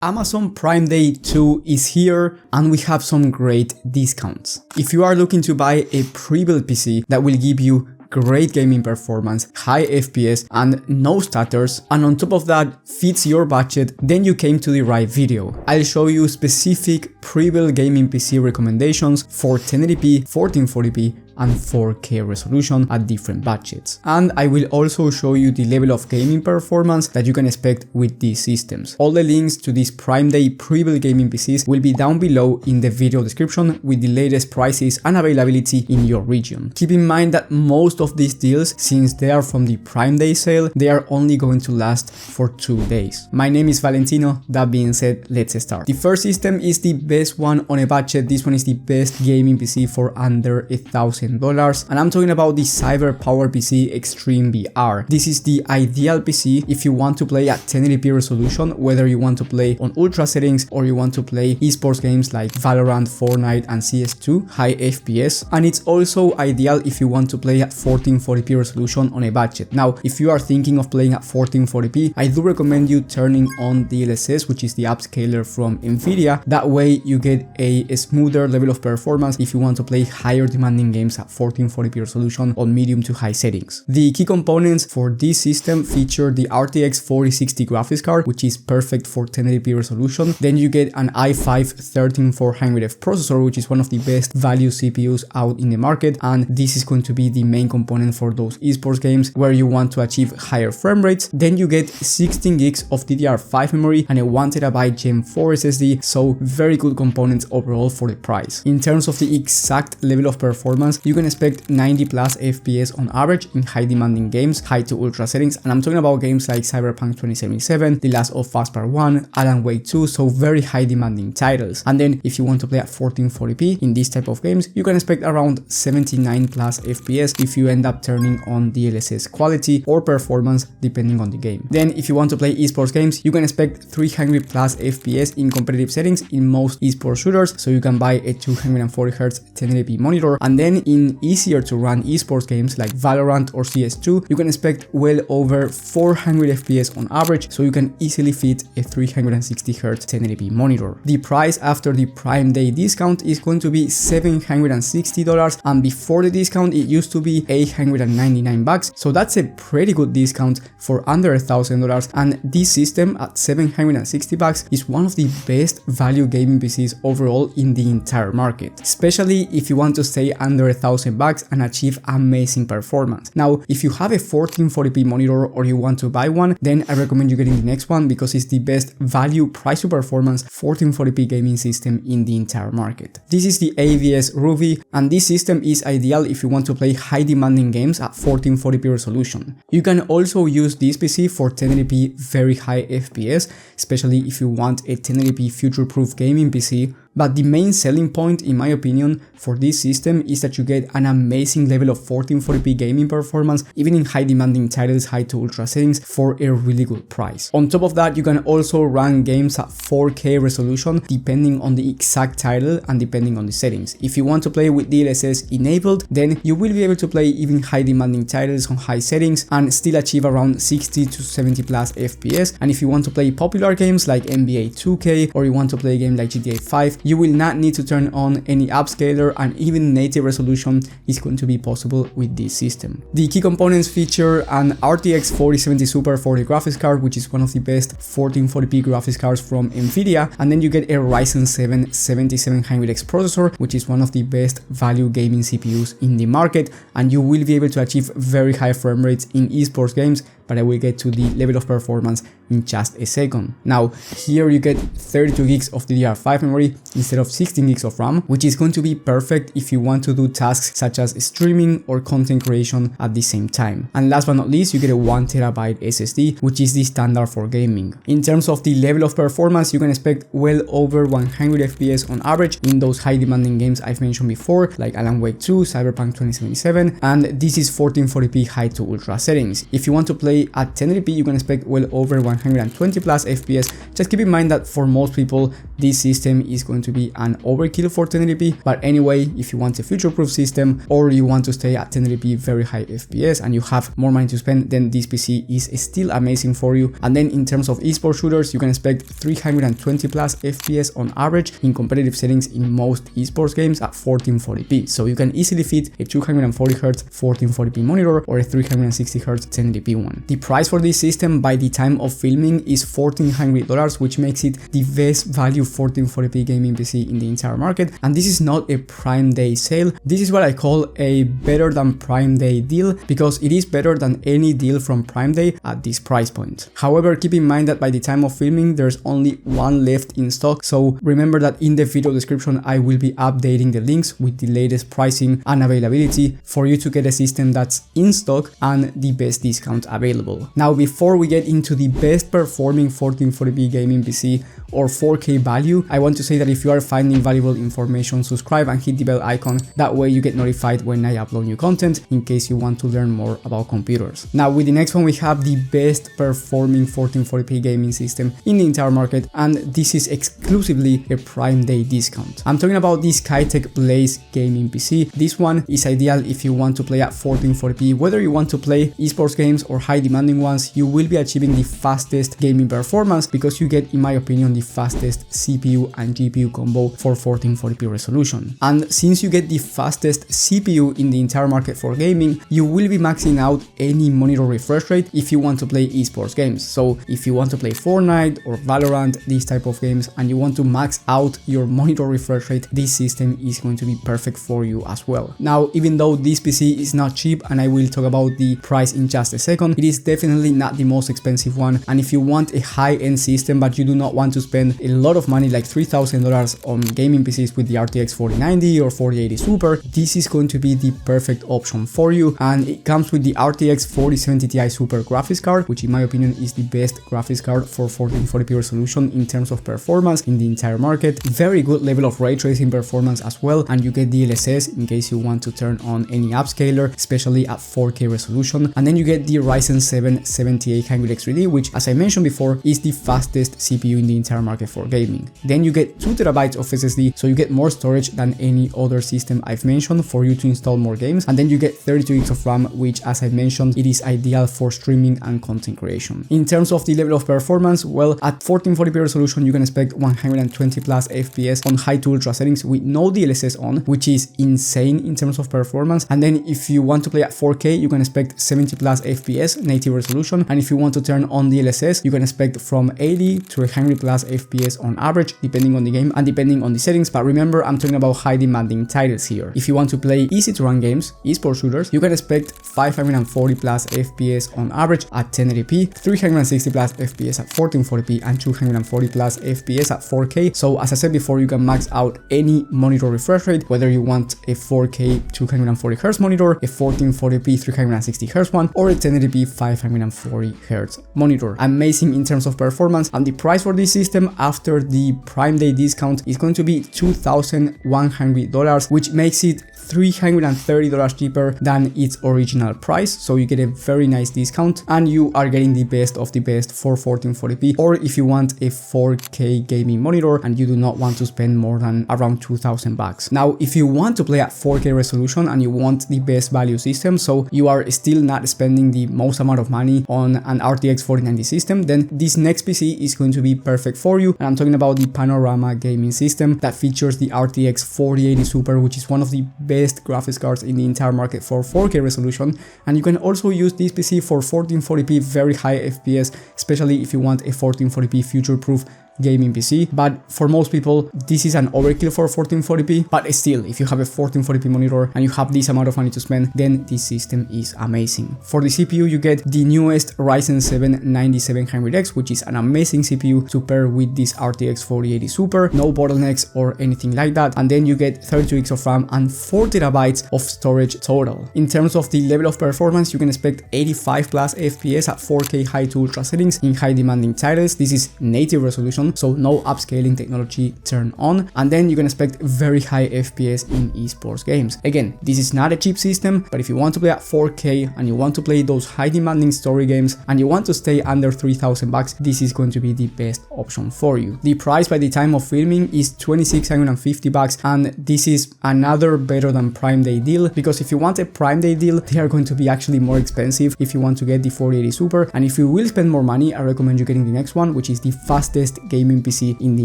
Amazon Prime Day 2 is here and we have some great discounts. If you are looking to buy a pre-built PC that will give you great gaming performance, high FPS and no stutters, and on top of that fits your budget, then you came to the right video. I'll show you specific pre-built gaming PC recommendations for 1080p, 1440p and 4K resolution at different budgets. And I will also show you the level of gaming performance that you can expect with these systems. All the links to these Prime Day pre-built gaming PCs will be down below in the video description with the latest prices and availability in your region. Keep in mind that most of these deals, since they are from the Prime Day sale, they are only going to last for 2 days. My name is Valentino. That being said, let's start. The first system is the best one on a budget. This one is the best gaming PC for under $1,000. And I'm talking about the CyberPower PC Extreme VR. This is the ideal PC if you want to play at 1080p resolution, whether you want to play on ultra settings or you want to play esports games like Valorant, Fortnite and CS2 high FPS. And it's also ideal if you want to play at 1440p resolution on a budget. Now, if you are thinking of playing at 1440p, I do recommend you turning on DLSS, which is the upscaler from Nvidia. That way you get a smoother level of performance if you want to play higher demanding games at 1440p resolution on medium to high settings. The key components for this system feature the RTX 4060 graphics card, which is perfect for 1080p resolution. Then you get an i5-13400F processor, which is one of the best value CPUs out in the market, and this is going to be the main component for those esports games where you want to achieve higher frame rates. Then you get 16 gigs of DDR5 memory and a 1TB Gen 4 SSD, so very good components overall for the price. In terms of the exact level of performance, you can expect 90 plus FPS on average in high demanding games, high to ultra settings, and I'm talking about games like Cyberpunk 2077, The Last of Us Part 1, Alan Wake 2, so very high demanding titles. And then if you want to play at 1440p in these type of games, you can expect around 79 plus FPS if you end up turning on DLSS quality or performance depending on the game. Then if you want to play esports games, you can expect 300 plus FPS in competitive settings in most esports shooters, so you can buy a 240Hz 1080p monitor. And then in easier to run esports games like Valorant or CS2, you can expect well over 400 FPS on average, so you can easily fit a 360Hz 1080p monitor. The price after the Prime Day discount is going to be $760, and before the discount it used to be $899, so that's a pretty good discount for under $1,000. And this system at $760 is one of the best value gaming PCs overall in the entire market, especially if you want to stay under $1,000 and achieve amazing performance. Now, if you have a 1440p monitor or you want to buy one, then I recommend you getting the next one because it's the best value price to performance 1440p gaming system in the entire market. This is the AVS Ruby, and this system is ideal if you want to play high demanding games at 1440p resolution. You can also use this PC for 1080p very high FPS, especially if you want a 1080p future-proof gaming PC. But the main selling point, in my opinion, for this system is that you get an amazing level of 1440p gaming performance, even in high demanding titles, high to ultra settings, for a really good price. On top of that, you can also run games at 4K resolution depending on the exact title and depending on the settings. If you want to play with DLSS enabled, then you will be able to play even high demanding titles on high settings and still achieve around 60 to 70 plus FPS. And if you want to play popular games like NBA 2K or you want to play a game like GTA 5, you will not need to turn on any upscaler, and even native resolution is going to be possible with this system. The key components feature an RTX 4070 Super for the graphics card, which is one of the best 1440p graphics cards from Nvidia, and then you get a Ryzen 7 7700X processor, which is one of the best value gaming CPUs in the market, and you will be able to achieve very high frame rates in esports games, but I will get to the level of performance in just a second. Now, here you get 32 gigs of DDR5 memory instead of 16 gigs of RAM, which is going to be perfect if you want to do tasks such as streaming or content creation at the same time. And last but not least, you get a 1TB SSD, which is the standard for gaming. In terms of the level of performance, you can expect well over 100 FPS on average in those high demanding games I've mentioned before, like Alan Wake 2, Cyberpunk 2077, and this is 1440p high to ultra settings. If you want to play play at 1080p, you can expect well over 120 plus FPS. Just keep in mind that for most people, this system is going to be an overkill for 1080p. But anyway, if you want a future-proof system or you want to stay at 1080p very high FPS and you have more money to spend, then this PC is still amazing for you. And then in terms of esports shooters, you can expect 320 plus FPS on average in competitive settings in most esports games at 1440p. So you can easily fit a 240Hz 1440p monitor or a 360Hz 1080p one. The price for this system by the time of filming is $1,400, which makes it the best value 1440p gaming PC in the entire market. And this is not a Prime Day sale. This is what I call a better than Prime Day deal, because it is better than any deal from Prime Day at this price point. However, keep in mind that by the time of filming, there's only one left in stock. So remember that in the video description, I will be updating the links with the latest pricing and availability for you to get a system that's in stock and the best discount available. Now, before we get into the best performing 1440p gaming PC or 4K value, I want to say that if you are finding valuable information, subscribe and hit the bell icon. That way you get notified when I upload new content in case you want to learn more about computers. Now, with the next one, we have the best performing 1440p gaming system in the entire market, and this is exclusively a Prime Day discount. I'm talking about the Skytech Blaze gaming PC. This one is ideal if you want to play at 1440p. Whether you want to play esports games or high demanding ones, you will be achieving the fastest gaming performance because you get, in my opinion, the fastest CPU and GPU combo for 1440p resolution. And since you get the fastest CPU in the entire market for gaming, you will be maxing out any monitor refresh rate if you want to play esports games. So if you want to play Fortnite or Valorant, these type of games, and you want to max out your monitor refresh rate, this system is going to be perfect for you as well. Now, even though this PC is not cheap, and I will talk about the price in just a second, it is definitely not the most expensive one. And if you want a high-end system but you do not want to spend a lot of money like $3,000 on gaming PCs with the RTX 4090 or 4080 Super, this is going to be the perfect option for you. And it comes with the RTX 4070 Ti Super graphics card, which in my opinion is the best graphics card for 1440p resolution in terms of performance in the entire market. Very good level of ray tracing performance as well, and you get DLSS in case you want to turn on any upscaler, especially at 4K resolution. And then you get the Ryzen 7 7800X3D, which, as I mentioned before, is the fastest CPU in the entire market for gaming. Then you get 2TB of SSD, so you get more storage than any other system I've mentioned for you to install more games. And then you get 32GB of RAM, which, as I mentioned, it is ideal for streaming and content creation. In terms of the level of performance, well, at 1440p resolution, you can expect 120 plus FPS on high to ultra settings with no DLSS on, which is insane in terms of performance. And then if you want to play at 4K, you can expect 70 plus FPS native resolution. And if you want to turn on DLSS, you can expect from 80 to 100 plus FPS on average, depending on the game and depending on the settings. But remember, I'm talking about high demanding titles here. If you want to play easy to run games, esports shooters, you can expect 540 plus FPS on average at 1080p, 360 plus FPS at 1440p, and 240 plus FPS at 4K. So as I said before, you can max out any monitor refresh rate, whether you want a 4K 240Hz monitor, a 1440p 360Hz one, or a 1080p 540Hz monitor. Amazing in terms of performance, and the price for this system after the Prime Day discount is going to be $2,100, which makes it $330 cheaper than its original price. So you get a very nice discount and you are getting the best of the best for 1440p. Or if you want a 4K gaming monitor and you do not want to spend more than around $2,000. Now, if you want to play at 4K resolution and you want the best value system, so you are still not spending the most amount of money on an RTX 4090 system, then this next PC is going to be perfect for you. And I'm talking about the Panorama gaming system that features the RTX 4080 Super, which is one of the best graphics cards in the entire market for 4K resolution. And you can also use this PC for 1440p very high FPS, especially if you want a 1440p future-proof gaming PC. But for most people, this is an overkill for 1440p. But still, if you have a 1440p monitor and you have this amount of money to spend, then this system is amazing. For the CPU, you get the newest Ryzen 7 9700X, which is an amazing CPU to pair with this RTX 4080 Super. No bottlenecks or anything like that. And then you get 32GB of RAM and 4TB of storage total. In terms of the level of performance, you can expect 85 plus FPS at 4K high to ultra settings in high demanding titles. This is native resolution, on, so no upscaling technology turned on, and then you can expect very high FPS in esports games. Again, this is not a cheap system, but if you want to play at 4K and you want to play those high demanding story games and you want to stay under 3,000 bucks, this is going to be the best option for you. The price by the time of filming is 2,650 bucks, and this is another better than Prime Day deal, because if you want a Prime Day deal, they are going to be actually more expensive if you want to get the 4080 Super, and if you will spend more money, I recommend you getting the next one, which is the fastest gaming PC in the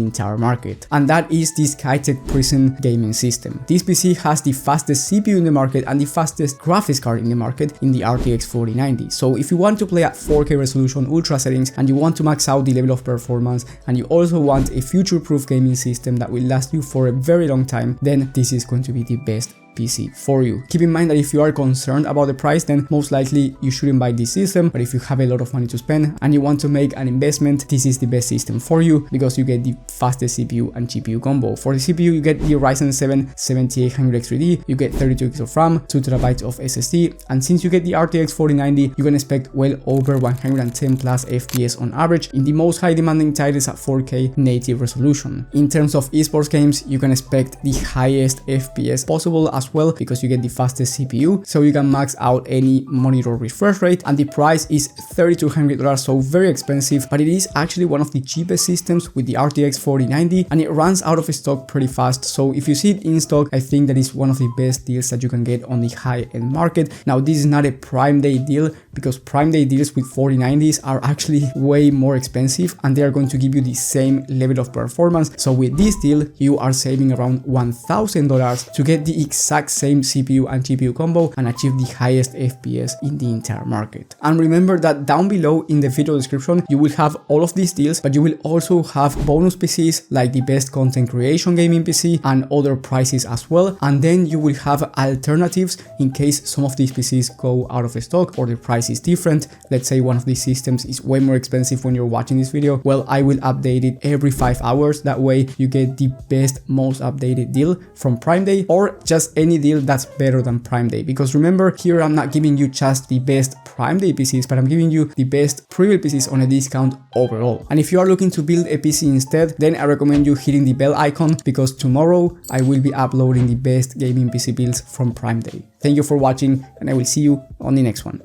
entire market, and that is the Skytech Prism gaming system. This PC has the fastest CPU in the market and the fastest graphics card in the market in the RTX 4090. So if you want to play at 4K resolution, ultra settings, and you want to max out the level of performance, and you also want a future-proof gaming system that will last you for a very long time, then this is going to be the best PC for you. Keep in mind that if you are concerned about the price, then most likely you shouldn't buy this system, but if you have a lot of money to spend and you want to make an investment, this is the best system for you because you get the fastest CPU and GPU combo. For the CPU, you get the Ryzen 7 7800X3D, you get 32 GB of RAM, 2TB of SSD, and since you get the RTX 4090, you can expect well over 110 plus FPS on average in the most high demanding titles at 4K native resolution. In terms of esports games, you can expect the highest FPS possible as well because you get the fastest CPU, so you can max out any monitor refresh rate, and the price is $3,200, so very expensive, but it is actually one of the cheapest systems with the RTX 4090, and it runs out of stock pretty fast, so if you see it in stock, I think that is one of the best deals that you can get on the high-end market. Now, this is not a Prime Day deal because Prime Day deals with 4090s are actually way more expensive and they are going to give you the same level of performance, so with this deal, you are saving around $1,000 to get the exact same CPU and GPU combo and achieve the highest FPS in the entire market. And remember that down below in the video description you will have all of these deals, but you will also have bonus PCs like the best content creation gaming PC and other prices as well, and then you will have alternatives in case some of these PCs go out of stock or the price is different. Let's say one of these systems is way more expensive when you're watching this video, well, I will update it every 5 hours, that way you get the best, most updated deal from Prime Day or just any deal that's better than Prime Day, because remember, here I'm not giving you just the best Prime Day PCs, but I'm giving you the best Prebuilt PCs on a discount overall. And if you are looking to build a PC instead, then I recommend you hitting the bell icon because tomorrow I will be uploading the best gaming PC builds from Prime Day. Thank you for watching and I will see you on the next one.